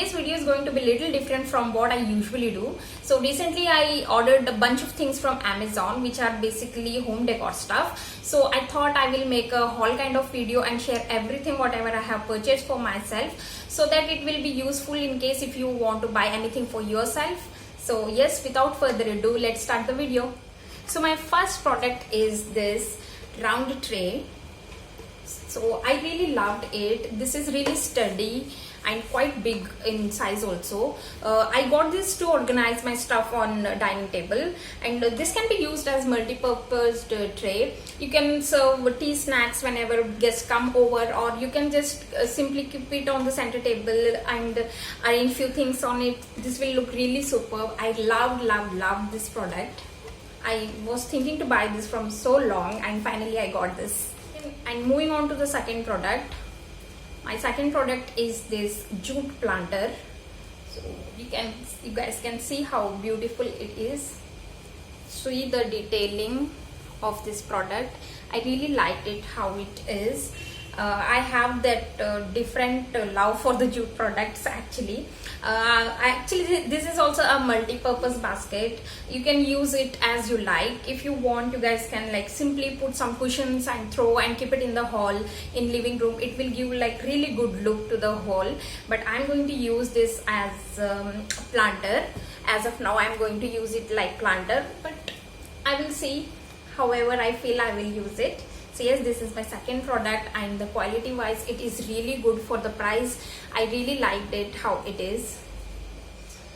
today's video is going to be a little different from what I usually do. So recently I ordered a bunch of things from Amazon which are basically home decor stuff. So I thought I will make a haul kind of video and share everything whatever I have purchased for myself, so that it will be useful in case if you want to buy anything for yourself. So yes, without further ado, let's start the video. So my first product is this round tray. So I really loved it. This is really sturdy and quite big in size also. I got this to organize my stuff on dining table, and this can be used as multi-purpose tray. You can serve tea, snacks whenever guests come over, or you can just simply keep it on the center table and arrange few things on it. This will look really superb. I loved this product. I was thinking to buy this from so long, and finally I got this. And moving on to the second product, my second product is this jute planter. So you guys can see how beautiful it is. See the detailing of this product. I really liked it how it is. I have that different love for the jute products actually. This is also a multi-purpose basket. You can use it as you like. If you want, you guys can like simply put some cushions and throw and keep it in the hall, in living room. It will give like really good look to the hall. But I'm going to use this as planter. As of now, I'm going to use it like planter, but I will see however I feel I will use it. So yes, this is my second product, and the quality wise it is really good for the price. I really liked it how it is.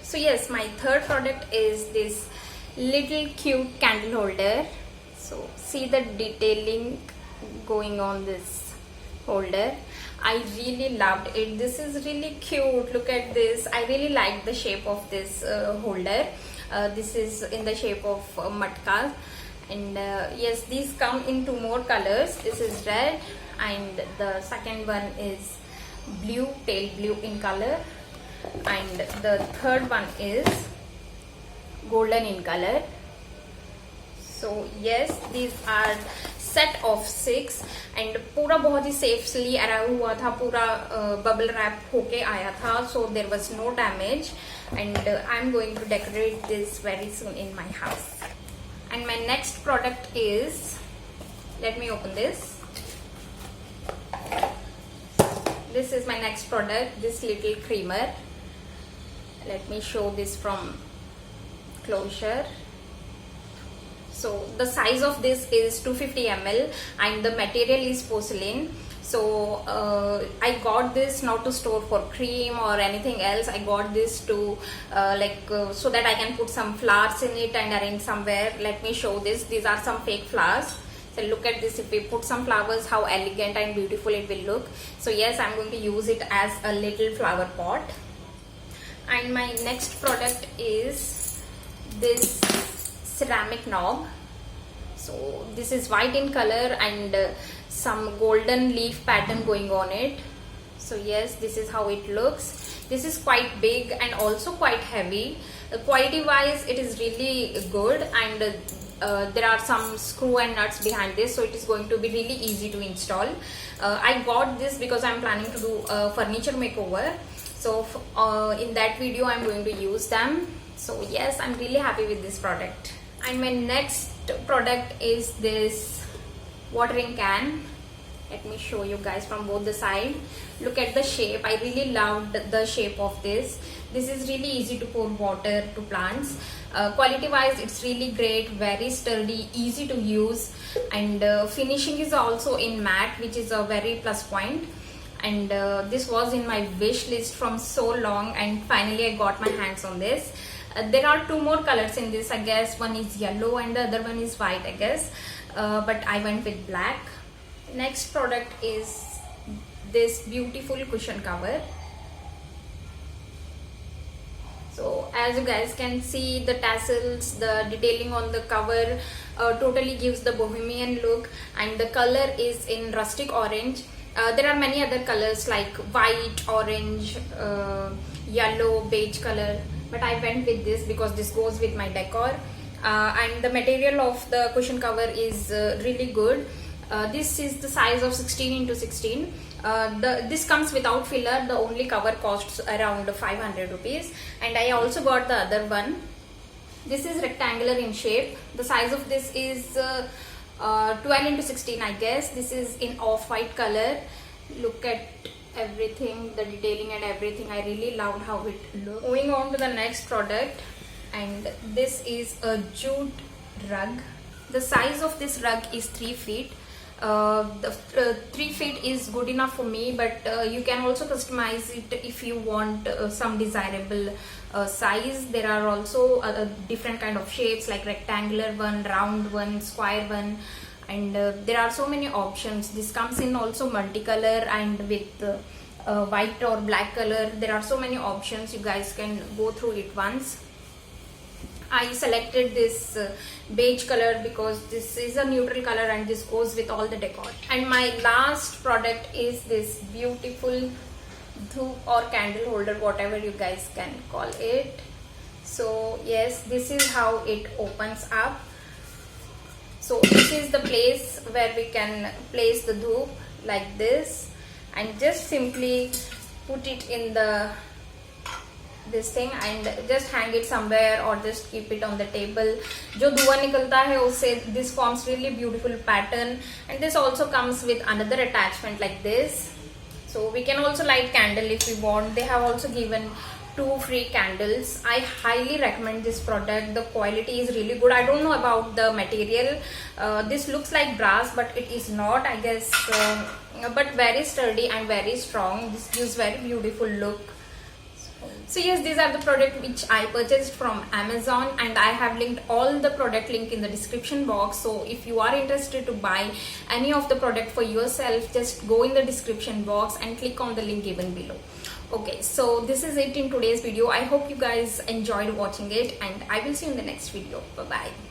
So yes, my third product is this little cute candle holder. So see the detailing going on this holder. I really loved it. This is really cute. Look at this. I really like the shape of this holder. This is in the shape of matka. And yes, these come in two more colors. This is red, and the second one is blue, pale blue in color, and the third one is golden in color. So yes, these are set of 6, and पूरा बहुत ही safely अराउ हुआ था, पूरा bubble wrap होके आया था, so there was no damage, and I'm going to decorate this very soon in my house. And my next product is, let me open this. This is my next product, this little creamer. Let me show this from closer. So the size of this is 250 ml, and the material is porcelain. So I got this not to store for cream or anything else. I got this to so that I can put some flowers in it and arrange somewhere. Let me show this. These are some fake flowers. So look at this. If we put some flowers, how elegant and beautiful it will look. So yes, I'm going to use it as a little flower pot. And my next product is this ceramic knob. So this is white in color, and some golden leaf pattern going on it. So yes, this is how it looks. This is quite big and also quite heavy. Quality wise it is really good, and there are some screw and nuts behind this, so it is going to be really easy to install. I got this because I'm planning to do a furniture makeover, so in that video I'm going to use them. So yes, I'm really happy with this product. And my next product is this watering can. Let me show you guys from both the side. Look at the shape. I really loved the shape of this. This is really easy to pour water to plants. Quality wise it's really great, very sturdy, easy to use, and finishing is also in matte, which is a very plus point. And this was in my wish list from so long, and finally I got my hands on this. There are 2 more colors in this, I guess. One is yellow and the other one is white, I guess, but I went with black. Next product is this beautiful cushion cover. So as you guys can see, the tassels, the detailing on the cover totally gives the bohemian look, and the color is in rustic orange. There are many other colors like white, orange, yellow, beige color, but I went with this because this goes with my decor. And the material of the cushion cover is really good. This is the size of 16 into 16. This comes without filler. The only cover costs around 500 rupees. And I also got the other one. This is rectangular in shape. The size of this is 12 into 16, I guess. This is in off-white color. Look at everything, the detailing and everything. I really loved how it looked. Moving on to the next product, and this is a jute rug. The size of this rug is 3 feet. The 3 feet is good enough for me, but you can also customize it if you want some desirable size. There are also different kind of shapes like rectangular one, round one, square one, and there are so many options. This comes in also multicolor and with white or black color. There are so many options. You guys can go through it once. I selected this beige color because this is a neutral color and this goes with all the decor. And my last product is this beautiful dhoop or candle holder, whatever you guys can call it. So yes, this is how it opens up. So this is the place where we can place the dhoop like this, and just simply put it in this thing and just hang it somewhere or just keep it on the table. जो धुआं निकलता है उससे this forms really beautiful pattern, and this also comes with another attachment like this. So we can also light candle if we want. They have also given 2 free candles. I highly recommend this product. The quality is really good. I don't know about the material. This looks like brass, but it is not, I guess. But very sturdy and very strong. This gives very beautiful look. So yes, these are the products which I purchased from Amazon, and I have linked all the product link in the description box. So if you are interested to buy any of the product for yourself, just go in the description box and click on the link given below. Okay, so this is it in today's video. I hope you guys enjoyed watching it, and I will see you in the next video. Bye bye.